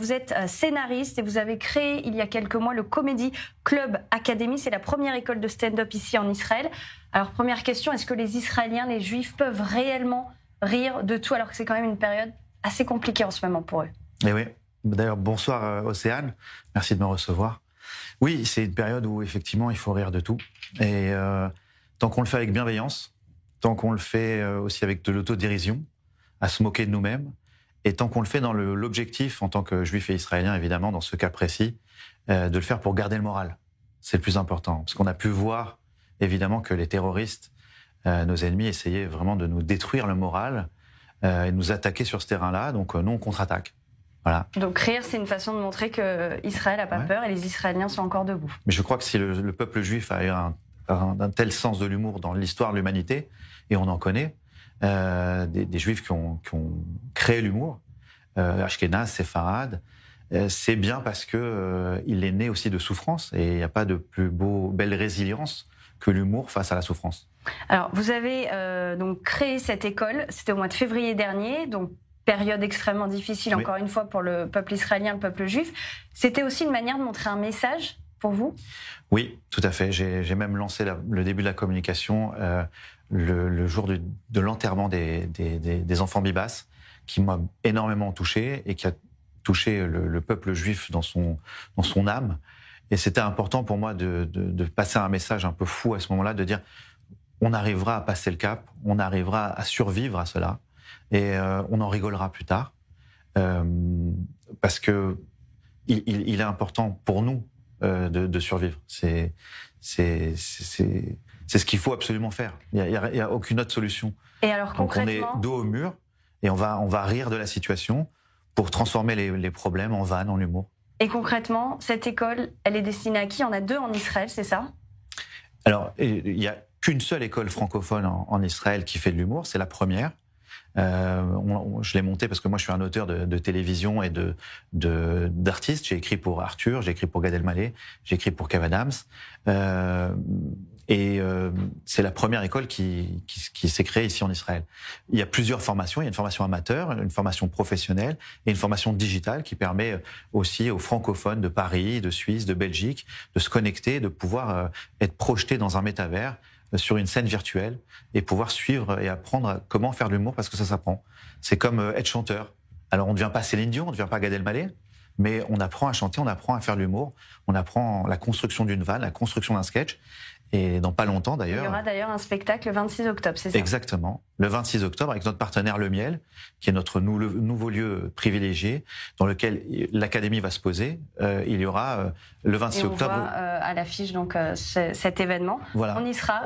Vous êtes scénariste et vous avez créé il y a quelques mois le Comedy Club Academy. C'est la première école de stand-up ici en Israël. Alors première question, est-ce que les Israéliens, les Juifs peuvent réellement rire de tout alors que c'est quand même une période assez compliquée en ce moment pour eux? Eh oui. D'ailleurs, bonsoir Océane, merci de me recevoir. Oui, c'est une période où effectivement il faut rire de tout. Et tant qu'on le fait avec bienveillance, tant qu'on le fait aussi avec de l'autodérision, à se moquer de nous-mêmes, et tant qu'on le fait dans l'objectif, en tant que Juif et Israélien évidemment, dans ce cas précis, de le faire pour garder le moral. C'est le plus important. Parce qu'on a pu voir évidemment que les terroristes, nos ennemis, essayaient vraiment de nous détruire le moral et de nous attaquer sur ce terrain-là. Donc nous, on contre-attaque. Voilà. Donc rire, c'est une façon de montrer qu'Israël n'a pas peur et les Israéliens sont encore debout. Mais je crois que si le peuple juif a eu un tel sens de l'humour dans l'histoire de l'humanité, et on en connaît, des juifs qui ont créé l'humour, Ashkenaz, Séfarade, c'est bien parce que il est né aussi de souffrance, et il n'y a pas de plus belle résilience que l'humour face à la souffrance. Alors, vous avez donc créé cette école, c'était au mois de février dernier, donc période extrêmement difficile, encore une fois, pour le peuple israélien, le peuple juif. C'était aussi une manière de montrer un message pour vous? Oui, tout à fait. J'ai même lancé le début de la communication le jour de l'enterrement des enfants Bibas, qui m'a énormément touché et qui a touché le peuple juif dans son âme. Et c'était important pour moi de passer un message un peu fou à ce moment-là, de dire on arrivera à passer le cap, on arrivera à survivre à cela, et on en rigolera plus tard, parce que il est important pour nous de survivre. C'est ce qu'il faut absolument faire. Il y a aucune autre solution. Et alors concrètement, donc on est dos au mur et on va rire de la situation pour transformer les problèmes en vannes, en humour. Et concrètement, cette école, elle est destinée à qui? Il y en a 2 en Israël, c'est ça? Alors, il y a qu'une seule école francophone en Israël qui fait de l'humour, c'est la première. Je l'ai montée parce que moi je suis un auteur de télévision et d'artistes. J'ai écrit pour Arthur, j'ai écrit pour Gad Elmaleh, j'ai écrit pour Kev Adams. C'est la première école qui s'est créée ici en Israël. Il y a plusieurs formations. Il y a une formation amateur, une formation professionnelle et une formation digitale qui permet aussi aux francophones de Paris, de Suisse, de Belgique de se connecter, de pouvoir être projetés dans un métavers sur une scène virtuelle et pouvoir suivre et apprendre comment faire de l'humour, parce que ça s'apprend. C'est comme être chanteur. Alors on ne devient pas Céline Dion, on ne devient pas Gad Elmaleh, mais on apprend à chanter, on apprend à faire de l'humour, on apprend la construction d'une vanne, la construction d'un sketch. Et dans pas longtemps d'ailleurs. Il y aura d'ailleurs un spectacle le 26 octobre, c'est ça? Exactement. Le 26 octobre avec notre partenaire Le Miel, qui est notre nouveau lieu privilégié, dans lequel l'académie va se poser. Il y aura le 26 octobre. On voit à l'affiche donc cet événement. Voilà. On y sera.